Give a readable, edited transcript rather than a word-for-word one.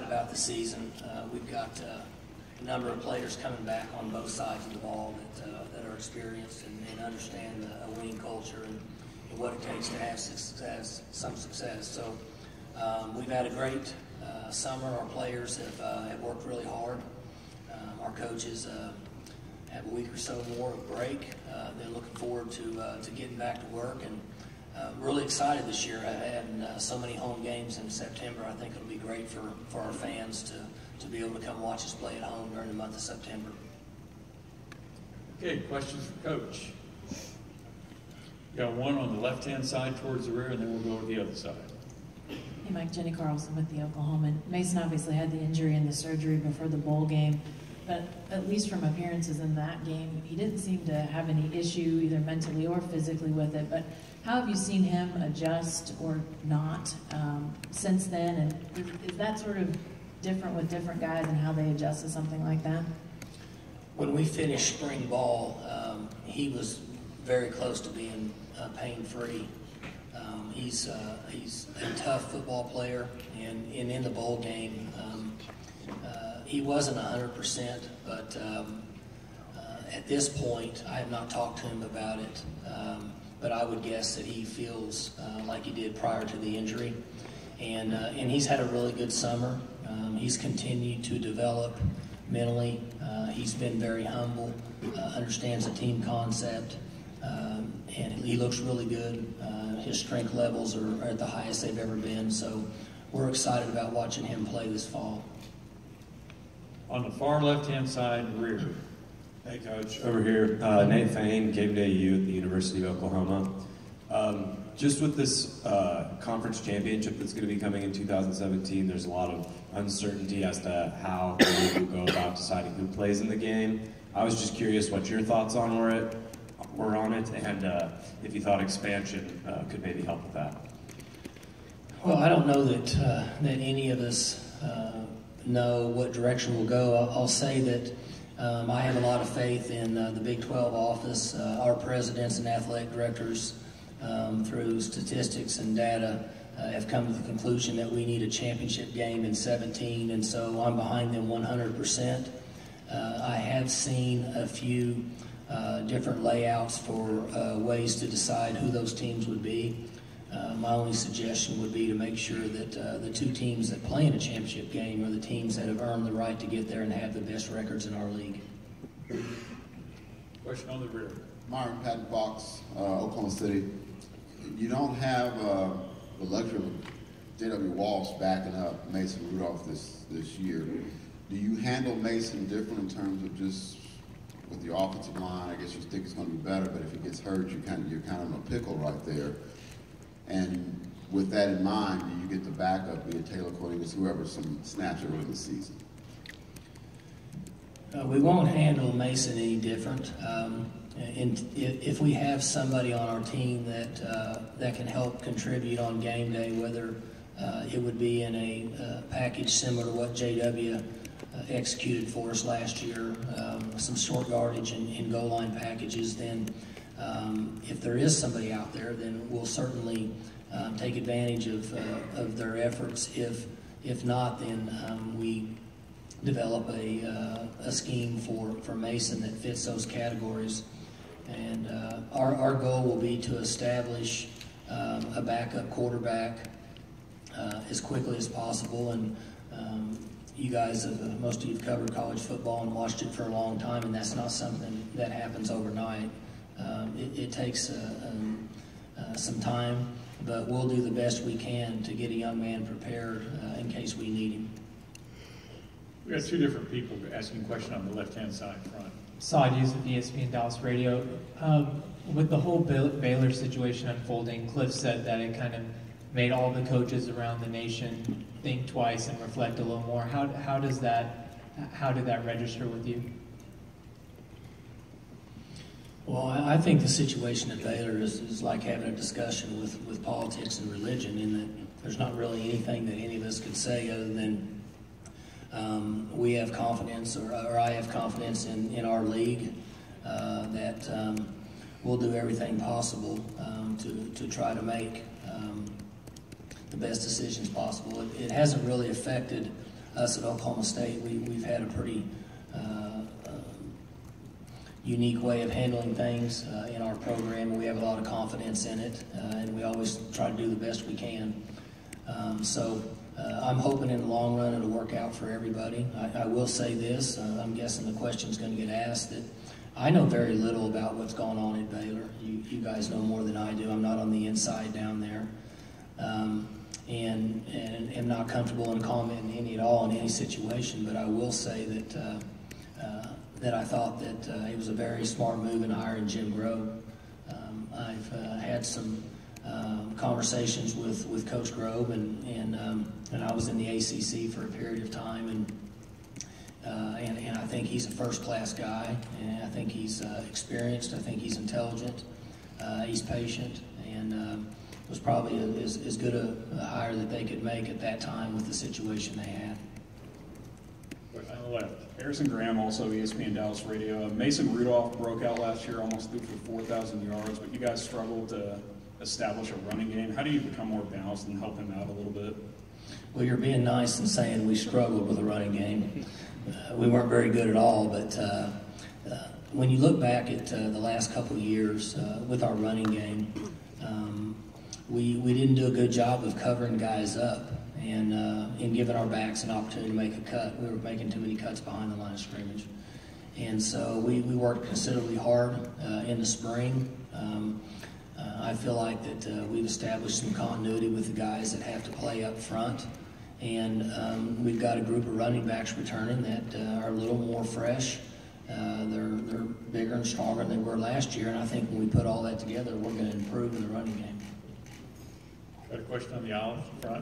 about the season. We've got a number of players coming back on both sides of the ball that are experienced and understand a winning culture and what it takes to have some success. So we've had a great summer. Our players have worked really hard. Our coaches have a week or so more of break. They're looking forward to getting back to work, and really excited this year. Having so many home games in September, I think it'll be great for our fans to be able to come watch us play at home during the month of September. Okay, questions for Coach? Got one on the left-hand side towards the rear, and then we'll go to the other side. Hey Mike, Jenny Carlson with the Oklahoman. Mason obviously had the injury and the surgery before the bowl game, but at least from appearances in that game, he didn't seem to have any issue either mentally or physically with it. But how have you seen him adjust or not since then? And is that sort of different with different guys and how they adjust to something like that? When we finished spring ball, he was very close to being pain-free. He's a tough football player, and in the bowl game, he wasn't 100%, but at this point, I have not talked to him about it, but I would guess that he feels like he did prior to the injury, and he's had a really good summer. He's continued to develop mentally. He's been very humble, understands the team concept, and he looks really good. His strength levels are at the highest they've ever been, so we're excited about watching him play this fall. On the far left-hand side, rear. Hey, Coach. Over here, Nate Fain, Game Day U at the University of Oklahoma. Just with this conference championship that's going to be coming in 2017, there's a lot of uncertainty as to how the league will go about deciding who plays in the game. I was just curious what your thoughts were on it, and if you thought expansion could maybe help with that. Well, I don't know that any of us know what direction we'll go. I'll say that I have a lot of faith in the Big 12 office. Our presidents and athletic directors, through statistics and data, have come to the conclusion that we need a championship game in 17, and so I'm behind them 100%. I have seen a few different layouts for ways to decide who those teams would be. My only suggestion would be to make sure that the two teams that play in a championship game are the teams that have earned the right to get there and have the best records in our league. Question on the rear. Myron Patton Fox, Oklahoma City. You don't have the luxury of J.W. Walsh backing up Mason Rudolph this year. Do you handle Mason different in terms of just with your offensive line? I guess you think it's going to be better, but if he gets hurt, you're kind of in a pickle right there. And with that in mind, do you get the backup, be it Taylor Cornelius, whoever, some snaps early in the season? We won't handle Mason any different. And if we have somebody on our team that can help contribute on game day, whether it would be in a package similar to what JW executed for us last year, some short yardage and goal line packages, then if there is somebody out there, then we'll certainly take advantage of their efforts. If not, then we develop a scheme for Mason that fits those categories. And our goal will be to establish a backup quarterback as quickly as possible. And you guys, most of you have covered college football and watched it for a long time, and that's not something that happens overnight. It takes some time, but we'll do the best we can to get a young man prepared in case we need him. We got two different people asking a question on the left-hand side front. Saad Yusuf with ESPN Dallas Radio. With the whole Baylor situation unfolding, Cliff said that it kind of made all the coaches around the nation think twice and reflect a little more. How did that register with you? Well, I think the situation at Baylor is like having a discussion with politics and religion, in that there's not really anything that any of us could say other than we have confidence, or I have confidence in our league, that we'll do everything possible to try to make the best decisions possible. It hasn't really affected us at Oklahoma State, we've had a pretty unique way of handling things in our program, and we have a lot of confidence in it, and we always try to do the best we can. So I'm hoping in the long run it'll work out for everybody. I will say this, I'm guessing the question's going to get asked, that I know very little about what's going on at Baylor. You guys know more than I do. I'm not on the inside down there. And am not comfortable in commenting any at all in any situation, but I will say that that I thought that it was a very smart move in hiring Jim Grove. I've had some conversations with Coach Grove, and I was in the ACC for a period of time, and I think he's a first-class guy, and I think he's experienced, I think he's intelligent, he's patient, and was probably as good a hire that they could make at that time with the situation they had. On the left. Harrison Graham, also ESPN Dallas Radio. Mason Rudolph broke out last year, almost threw for 4,000 yards, but you guys struggled to establish a running game. How do you become more balanced and help him out a little bit? Well, you're being nice and saying we struggled with a running game. We weren't very good at all, but when you look back at the last couple of years with our running game, we didn't do a good job of covering guys up and giving our backs an opportunity to make a cut. We were making too many cuts behind the line of scrimmage. And so we worked considerably hard in the spring. I feel like that we've established some continuity with the guys that have to play up front. And we've got a group of running backs returning that are a little more fresh. They're bigger and stronger than they were last year. And I think when we put all that together, we're going to improve in the running game. Got a question on the aisle front?